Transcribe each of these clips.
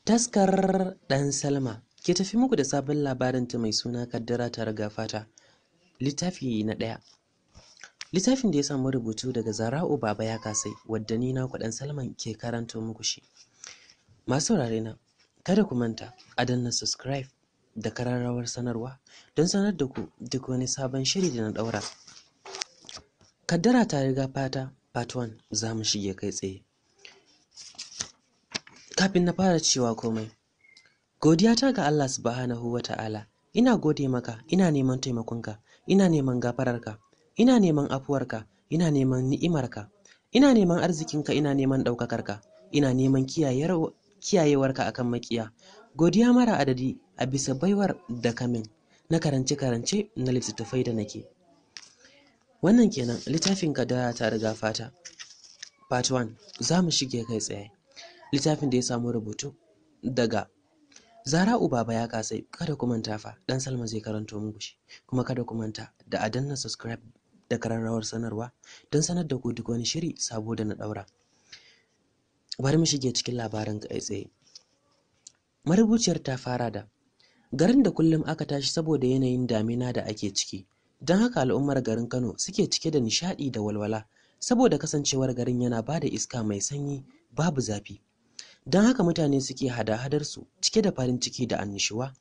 Taskar ɗan Salma ke tafi muku da sabon labarinta mai suna kaddara ta riga fata. Littafi na 1. Littafin da ya samu rubutu daga Zara'u Baba ya kasai, wadda ni na ɗan Salman ke karanto muku shi. Masu saurare na, kada ku manta a danna subscribe da kararrawar sanarwa don sanar da ku duk wani sabon shiri da na ɗaura. Kaddara ta riga fata part 1 za mu shige kai tsaye. Kafin na fara cewa komai, godiya ta ga Allah subhanahu wa ta'ala, ina gode maka, ina neman taimakonka, ina neman gafararka, ina neman afuwarka, ina neman ni'imarka, ina neman arzikinka, ina neman ɗaukakarka, ina neman kiyayewarka akan makiya. Godiya mara adadi a bisa baiwar da kamin na karance-karance na littattafai da nake. Wannan kenan littafin kaddara ta riga fata part 1 za mu shige kai tsaye. Littafin da ya samu rubutu daga Zara'u Baba ya kasai. Kada ku manta fa dan Salma zai karanto muku shi, kuma kada ku manta da a danna subscribe da kararrawar sanarwa don sanar da ku duk wani shiri sabo da na daura. Bari mu shige cikin labarin kai tsaye. Marubuciyar ta fara da garin da kullum aka tashi saboda yanayin damina da ake ciki, don haka al'ummar garin Kano suke cike da nishadi da walwala saboda kasancewar garin yana bada iska mai sanyi, babu zafi. Don haka mutane suke hada-hadar su cike da farin ciki da annishuwa.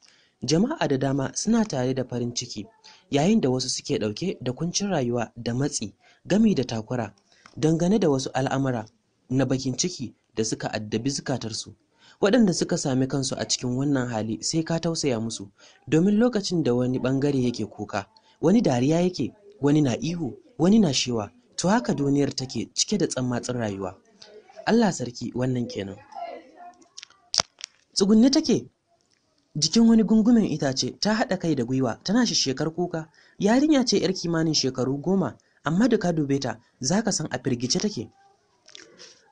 Jama'a da dama suna tare da farin ciki, yayin da wasu suke ɗauke da kuncin rayuwa da matsi gami da takura dangane da wasu al'amura na bakin ciki da suka addabi zukatarsu. Waɗanda suka sami kansu a cikin wannan hali sai ka tausaya musu, domin lokacin da wani ɓangare yake kuka, wani dariya yake, wani na ihu, wani na shewa, to haka duniyar take cike da tsammatsin rayuwa. Allah sarki, wannan kenan. Tsugunne take jikin wani gungumen itace, ta haɗa kai da gwiwa tana shekar kuka. Yarinya ce 'yar kimanin shekaru 10, amma da ka dube ta zaka san a firgice take.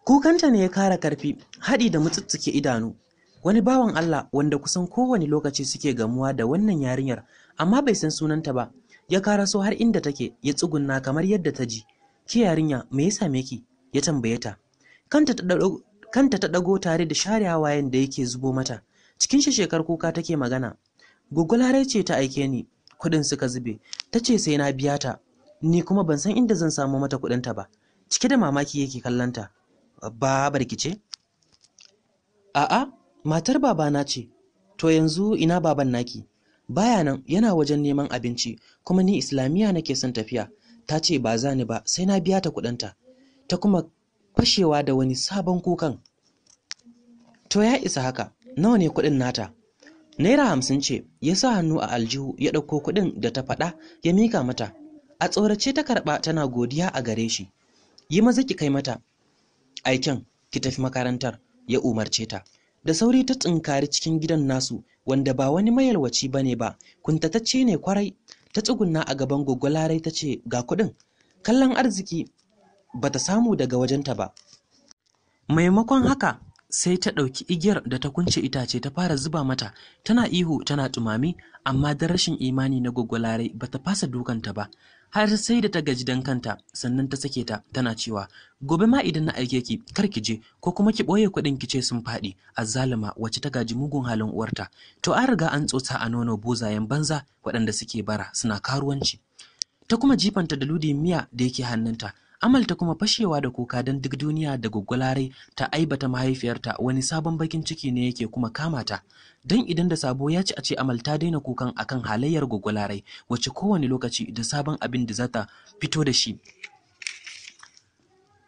Kukanta ne ya kara karfi, haɗi da mutsutsuke idanu. Wani bawan Allah wanda kusan kowane lokaci suke gamuwa da wannan yarinyar, amma bai san sunanta ba, ya karaso har inda take, ya tsugunna kamar yadda ta ji. Ki yarinya, me ya same ki? Ya tambaye ta. Kanta ta ɗago tare da share hawayen da yake zubo mata. Cikin shekar kuka take magana. Goggo Larai ce ta aike ni, kuɗin suka zube. Ta ce sai na biya ta, ni kuma ban san inda zan samu mata kuɗinta ba. Cike da mamaki yake kallanta. Babarki ce? A'a, matar babana ce. To yanzu ina baban naki? Baya nan, yana wajen neman abinci, kuma ni Islamiyya nake son tafiya. Ta ce ba za ni ba sai na biya ta kuɗinta. Ta kuma fashewa da wani sabon kukan. To ya isa haka, nawa ne kuɗin nata? Naira 50 ce. Ya sa hannu a aljihu ya ɗauko kuɗin da ta faɗa ya mika mata. A tsorace ta karɓa tana godiya a gare shi. Yi maza ki kai mata aiken, ki tafi makarantar, ya umarce ta. Da sauri ta tsinkari cikin gidan nasu, wanda ba wani mayalwaci bane ba, kuntatacce ne kwarai. Ta tsugunna a gaban Goggo Larai ta ce ga kuɗin. Kallon arziki bata samu daga wajenta ba. Maimakon haka sai ta ɗauki igiyar da ta kunce itace ta fara zuba mata, tana ihu tana tumami, amma da rashin imani na Goggo Larai bata fasa dukanta ba, har sai da ta gaji dan kanta, sannan ta sake ta tana cewa gobe ma idan na aike ki kar ki je, ko kuma ki ɓoye kuɗin ki ce sun faɗi. Azzalima wacce ta gaji mugun halin uwarta. To an riga an tsotsa a nono bozayen banza waɗanda suke bara suna karuwanci. Ta kuma jifanta da ludin miya da yake hannunta. Amal ta kuma fashewa da kuka don duk duniya da Goggo Larai ta aibata mahaifiyarta, wani sabon bakin ciki ne yake kuma kama ta. Don idan da sabo ya ci a ce Amal ta daina kukan akan halayyar Goggo Larai, wacce kowane lokaci da sabon abin da za ta fito da shi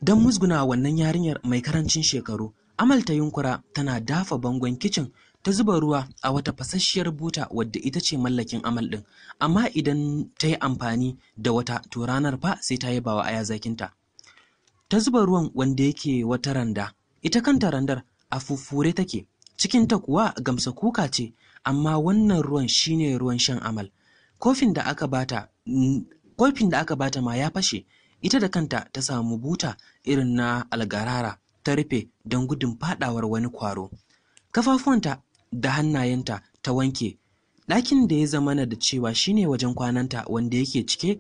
don musguna wannan yarinyar mai karancin shekaru. Amal ta yunkura tana dafa bangon kicin, ta zuba ruwa a wata fasasshiyar buta wadda ita ce mallakin Amal din, amma idan ta yi amfani da wata to ranar fa sai ta yaba wa aya zakinta. Ta zuba ruwan wanda yake wata randa, ita kanta randar a fufure take, cikin ta kuwa gamsa kuka ce, amma wannan ruwan shine ruwan shan Amal. Kofin da aka bata ma ya fashe. Ita da kanta ta samu buta irin na algarara ta rufe don gudun fadawar wani kwaro. Kafafuwanta da hannayenta ta wanke. Ɗakin da ya zamana da cewa shine wajen kwananta, wanda yake cike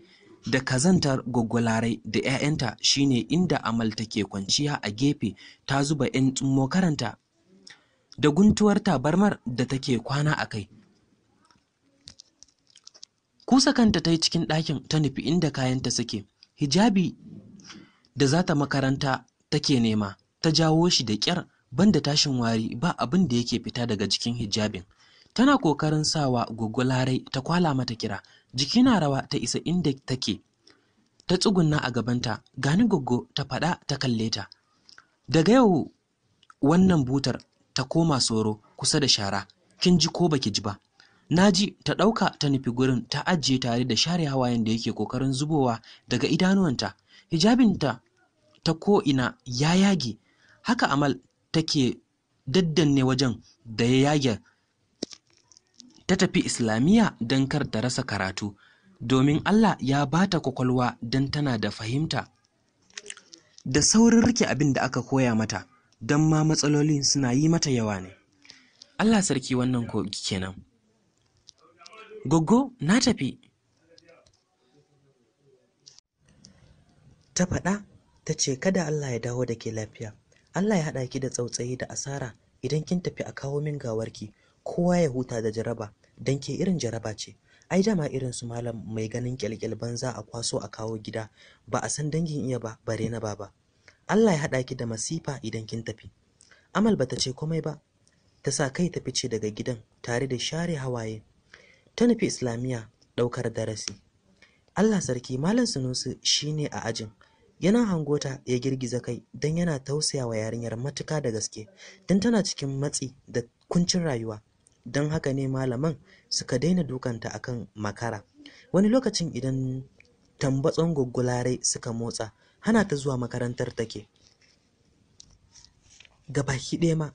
da kazantar Goggo Larai da 'ya'yanta, shine inda Amal take kwanciya a gefe, ta zuba 'yan tsummo karanta da guntuwar tabarmar da take kwana a kai. Kusa kanta ta yi cikin ɗakin ta nufi inda kayanta suke. Hijabi da za ta makaranta take nema, ta jawo shi da ƙyar, banda tashin wari ba abin da yake fita daga jikin hijabin. Tana kokarin sawa Goggo Larai ta kwala mata kira. Jiki na rawa ta isa inda take. Ta tsugunna a gabanta. Gani Goggo, ta faɗa ta kalle ta. Daga yau wannan butar ta koma soro kusa da shara. Kin ji ko baki ji ba? Na ji. Ta ɗauka ta nufi gurin ta ajiye tare da share hawayen da yake kokarin zubowa daga idanuwanta. Hijabinta ta ko'ina ya yage. Haka Amal take daddanne wajen da ya yage. Ta tafi Islamiyya don kar ta rasa karatu, domin Allah ya ba ta kwakwalwa don tana da fahimta da saurin rike abin da aka koya mata, don ma matsalolin suna yi mata yawa ne. Allah sarki, wannan kogi kenan. Goggo, na tafi. Ta faɗa ta ce kada Allah ya dawo da ke lafiya. Allah ya haɗa ki da tsautsayi da asara. Idan kin tafi a kawo min gawarki, kowa ya huta da jaraba, don ke irin jaraba ce. Ai dama irin su malam mai ganin kyalkyal banza a kwaso a kawo gida, ba a san dangin iya ba bare na baba. Allah ya haɗa ki da masifa idan kin tafi. Amal bata ce komai ba, ta sa kai ta fice daga gidan tare da share hawaye. Ta nufi Islamiyya ɗaukar darasi. Allah sarki, Malam Sunusi shine a ajin. Yana hangota ya girgiza kai don yana tausaya wa yarinyar matuka da gaske, don tana cikin matsi da kuncin rayuwa. Don haka ne malaman suka daina dukanta akan makara. Wani lokacin idan tambatson Goggo Larai suka motsa, hana ta zuwa makarantar take. Gabaki ɗaya ma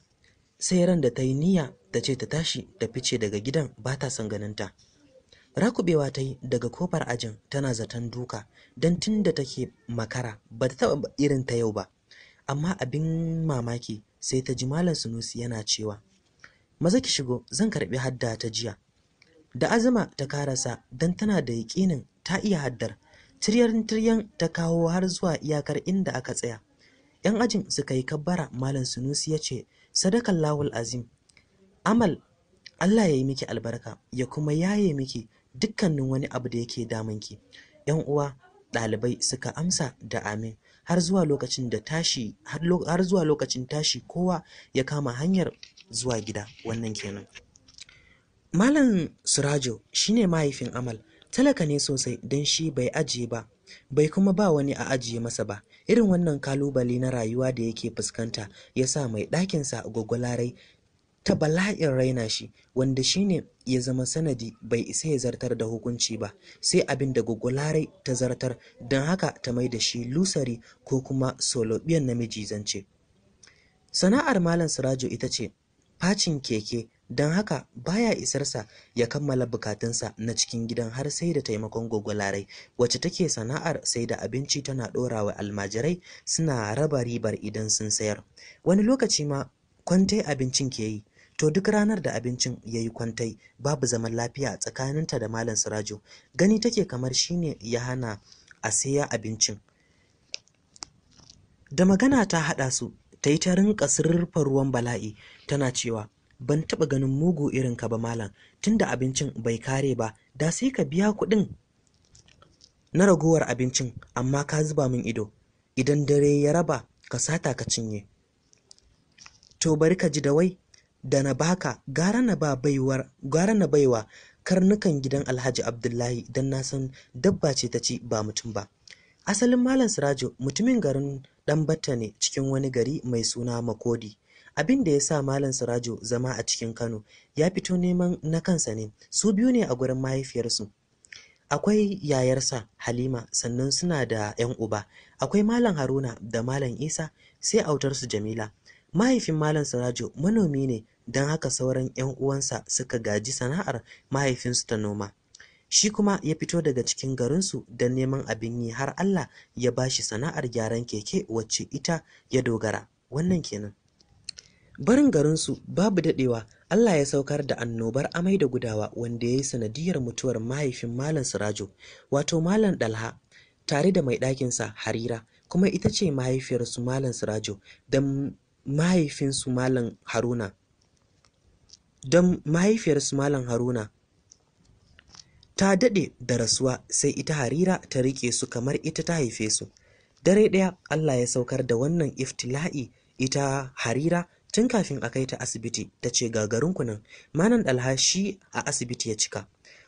sai ran da ta yi niyya ta ce ta tashi ta fice daga gidan ba ta son ganinta. Rakubewa ta yi daga kofar ajin tana zaton duka, don tun da take makara ba ta taɓa irin ta yau ba. Amma abin mamaki sai ta ji Malam Sunusi yana cewa, maza ki shigo, zan karɓi hadda ta jiya. Da azuma ta karasa don tana da yaƙinin ta iya haddar. Tiryan ta kawo har zuwa iyakar inda aka tsaya. 'Yan ajin suka yi kabbara. Malam Sunusi ya ce, sadakallahul azim. Amal, Allah ya yi miki albarka, ya kuma yaye miki dukkanin wani abu da yake damunki. 'Yan uwa ɗalibai suka amsa da amin. Har zuwa lokacin tashi kowa ya kama hanyar zuwa gida. Wannan kenan. Malam Surajo shine mahaifin Amal. Talaka ne sosai don shi bai ajiye ba, bai kuma ba wani a ajiye masa ba. Irin wannan kalubale na rayuwa da yake fuskanta ya sa mai ɗakinsa Goggo Larai ta bala'in raina shi, wanda shine ya zama sanadi bai isa ya zartar da hukunci ba, sai abin da Goggo Larai ta zartar, don haka ta mai da shi lusari ko kuma solobiyan namiji zance. Sana'ar Malam Surajo ita ce facin keke, don haka baya isarsa ya kammala bukatunsa na cikin gidan har sai da taimakon Goggo Larai, wacce take sana'ar sai da abinci tana ɗorawa almajirai suna raba ribar idan sun sayar. Wani lokaci ma kwantai abincin ke yi. To duk ranar da abincin ya yi kwantai, babu zaman lafiya tsakaninta da Malam Surajo. Gani take kamar shine ya hana a saya abincin. Da magana ta haɗa su, ta yi ta rinƙa sirrfa ruwan bala'i tana cewa, ban taɓa ganin mugu irin ka ba malam, tunda abincin bai kare ba da sai ka biya kuɗin na ragowar abincin, amma ka zuba min ido. Idan dare ya raba ka sata ka cinye. To bari ka ji da wai da na baka gara na baiwa karnukan gidan Alhaji Abdullahi, don na san dabba ce ta ci ba mutum ba. Asalin Malam Surajo mutumin garin Ɗanbatta ne, cikin wani gari mai suna Makodi. Abin da ya sa Malam Surajo zama a cikin Kano, ya fito neman na kansa ne. Su biyu ne a gurin mahaifiyarsu. Akwai yayarsa Halima, sannan suna da 'yan uba. Akwai Malam Haruna da Malam Isa, sai autarsu Jamila. Mahaifin Malam Surajo manomi ne, don haka sauran 'yan uwansa suka gaji sana'ar mahaifinsu ta noma. Shi kuma ya fito daga cikin garinsu don neman abin yi, har Allah ya bashi sana'ar gyaran keke wacce ita ya dogara. Wannan kenan. Barin garinsu babu daɗewa, Allah ya saukar da annobar amai da gudawa, wanda ya yi sanadiyar mutuwar mahaifin Malam Surajo, wato Malam Dalha, tare da mai ɗakinsa Harira, kuma ita ce mahaifiyarsu Malam Surajo da mahaifinsu Malam Haruna. don mahaifiyarsu Malam Haruna ta daɗe da rasuwa, sai ita Harira ta riƙe su kamar ita ta haife su. Dare ɗaya Allah ya saukar da wannan iftila'i. Ita Harira tun kafin a kai ta asibiti ta ce gagarinku nan, manan alhashi a asibiti ya cika.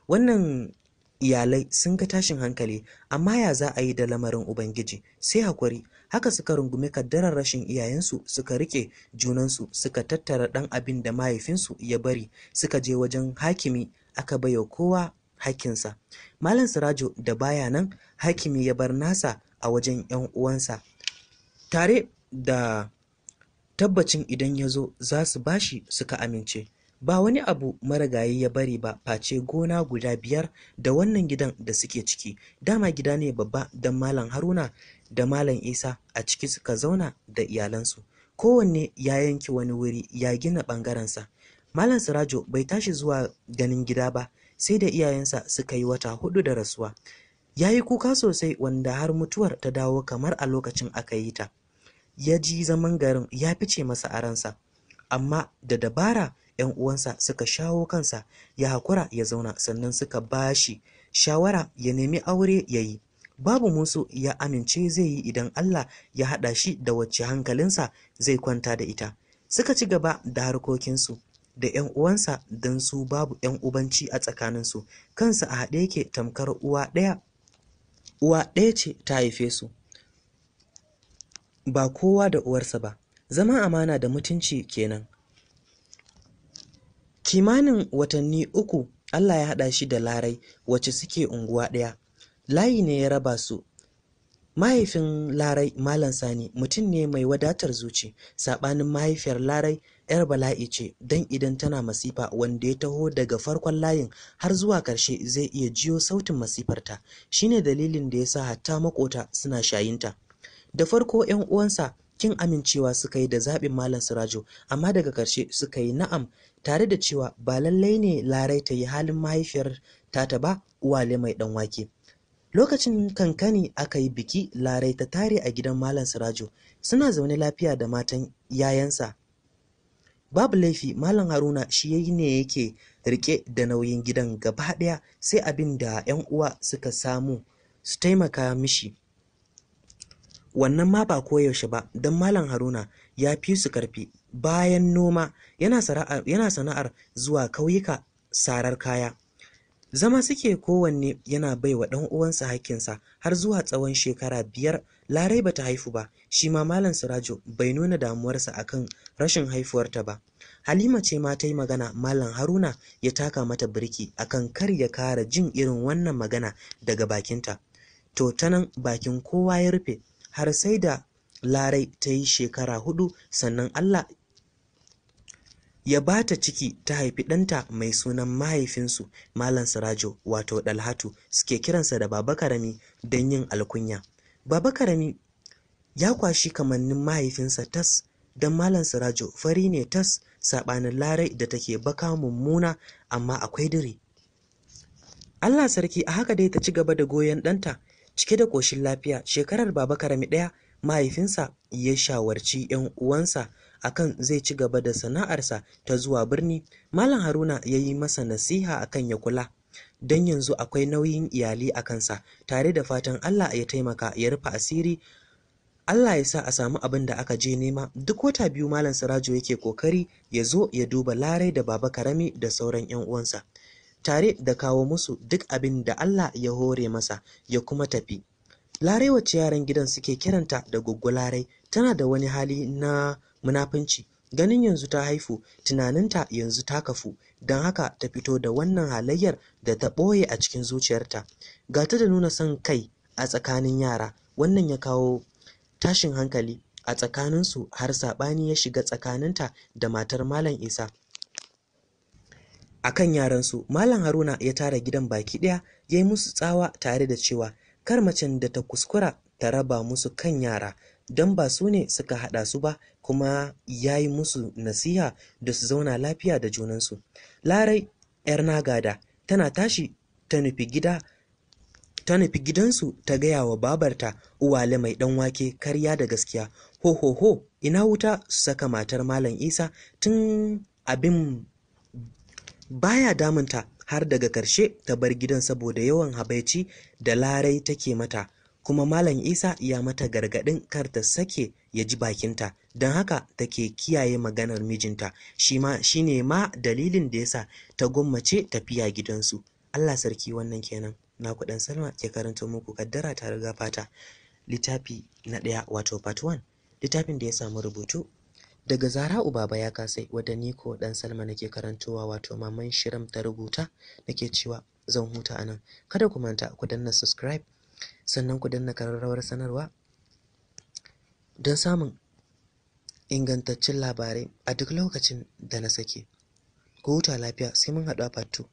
Wannan iyalai sun ga tashin hankali, amma ya za a yi da lamarin Ubangiji, sai hakuri. Haka suka rungumi kaddarar rashin iyayensu, suka rike junansu, suka tattara ɗan abin da mahaifinsu ya bari, suka je wajen hakimi aka baiwa kowa hakkinsa. Malam Sirajo da baya nan, hakimi ya bar nasa a wajen 'yan uwansa, tare da tabbacin idan ya zo za su bashi, suka amince. Ba wani abu marigayi ya bari ba face gona guda 5 da wannan gidan da suke ciki. Dama gida ne babba don Malam Haruna da Malam Isa a ciki suka zauna da iyalansu. Kowanne ya yanki wani wuri ya gina ɓangarensa. Malam Sirajo bai tashi zuwa ganin gida ba sai da iyayensa suka yi wata 4 da rasuwa. Ya yi kuka sosai, wanda har mutuwar ta dawo kamar a lokacin aka yi ta. Ya ji zaman garin ya fice masa a ransa, amma da dabara 'yan uwansa suka shawo kansa ya hakura ya zauna, sannan suka bashi shawara ya nemi aure ya yi. Babu musu ya amince zai yi idan Allah ya haɗa shi da wacce hankalinsa zai kwanta da ita. Suka ci gaba da harkokinsu da 'yan uwansa, don su babu 'yan ubanci a tsakaninsu, kansu a haɗe yake tamkar uwa ɗaya ce ta haife su, ba kowa da uwarsa ba. Zaman amana da mutunci kenan. Kimanin watanni 3 Allah ya haɗa shi da Larai, wacce suke unguwa ɗaya. Layi ne ya raba su. Mahaifin Larai, Malam Sani, mutum ne mai wadatar zuci, saɓanin mahaifiyar Larai 'yar bala'i ce, don idan tana masifa, wanda ya taho daga farkon layin har zuwa ƙarshe zai iya jiyo sautin masifarta. Shine dalilin da ya sa hatta maƙota suna shayinta. Da farko 'yan uwansa kin amincewa suka yi da zaɓin Malam Sirajo, amma daga ƙarshe suka yi na'am, tare da cewa ba lallai ne Larai ta yi halin mahaifiyar tata ba, uwale mai ɗan wake. Lokacin kankani aka yi biki, Larai ta tare a gidan Malam Sirajo. Suna zaune lafiya da matan yayansa. Babu laifi, Malam Haruna shi yayi ne yake rike da nauyin gidan gaba ɗaya, sai abin da 'yan uwa suka samu su taimaka mishi. Wannan ma ba koyaushe ba, don Malam Haruna ya fi su karfi. Bayan noma yana sana'ar zuwa kauyuka sarar kaya. Zama suke, kowanne yana bai wa ɗan uwansa hakkinsa, har zuwa tsawon shekara 5 Larai bata haifu ba. Shi ma Malam Sirajo bai nuna damuwarsa akan rashin haifuwarta ba. Halima ce ma ta yi magana, Malam Haruna ya taka mata birki akan kar ya kara jin irin wannan magana daga bakinta. To ta nan bakin kowa ya rufe, har sai da Larai ta yi shekara 4 sannan Allah ya ba ta ciki, ta haifi ɗanta mai sunan mahaifinsu Malam Sirajo, wato Dalhatu, suke kiransa da Baba Karami don yin alkunya. Baba Karami ya kwashi kamannin mahaifinsa tas, don Malam Sirajo fari ne tas, saɓanin Larai da take baka mummuna amma akwai diri. Allah sarki, a haka dai ta ci gaba da goyon ɗanta cike da ƙoshin lafiya. Shekarar Baba Karami 1 mahaifinsa ya shawarci 'yan uwansa akan zai ci gaba da sana'arsa ta zuwa birni. Malam Haruna ya yi masa nasiha akan ya kula, don yanzu akwai nauyin iyali a kansa, tare da fatan Allah ya taimaka ya rufe asiri, Allah ya sa a samu abin da aka je nema. Duk wata 2 Malam Sirajo yake kokari ya zo ya duba Larai da Baba Karami da sauran 'yan uwansa, tare da kawo musu duk abin da Allah ya hore masa, ya kuma tafi. Larai, wacce yaran gidan suke kiranta da Goggo Larai, tana da wani hali na munafunci. Ganin yanzu ta haifu, tunaninta yanzu ta kafu, don haka ta fito da wannan halayyar da ta ɓoye a cikin zuciyarta. Ga ta da nuna son kai a tsakanin yara. Wannan ya kawo tashin hankali a tsakaninsu, har saɓani ya shiga tsakaninta da matar Malam Isa akan yaransu. Malam Haruna ya tara gidan baki ɗaya, ya yi musu tsawa tare da cewa kar macen da ta kuskura ta raba musu kan yara, don ba su ne suka haɗa su ba, kuma ya yi musu nasiha da su zauna lafiya da junansu. Larai 'yar nagada tana tashi ta nufi gidansu, ta gaya wa babarta, uwale mai ɗan wake, karya da gaskiya. Ho, ina wuta su saka matar Malam Isa, tun abin baya damunta har daga karshe ta bar gidan saboda yawan habaici da Larai take mata, kuma Malam Isa ya mata gargadin kar ta sake ya ji bakinta, don haka take kiyaye maganar mijinta. Shine ma dalilin da yasa ta gwammace tafiya gidansu. Allah sarki, wannan kenan. Na kudan Salma ke karanta muku kaddara ta riga fata, littafi na 1 wato part 1, littafin da ya samu rubutu daga Zara'u Baba ya kasai, wadda ni ko dan Salma nake karantowa, wato maman Shiram ta rubuta. Nake cewa zan huta anan. Kada ku manta ku danna subscribe, sannan ku danna kararrawar sanarwa don samun ingantaccen labarai a duk lokacin da na sake. Ku huta lafiya, sai mun haɗu a part 2.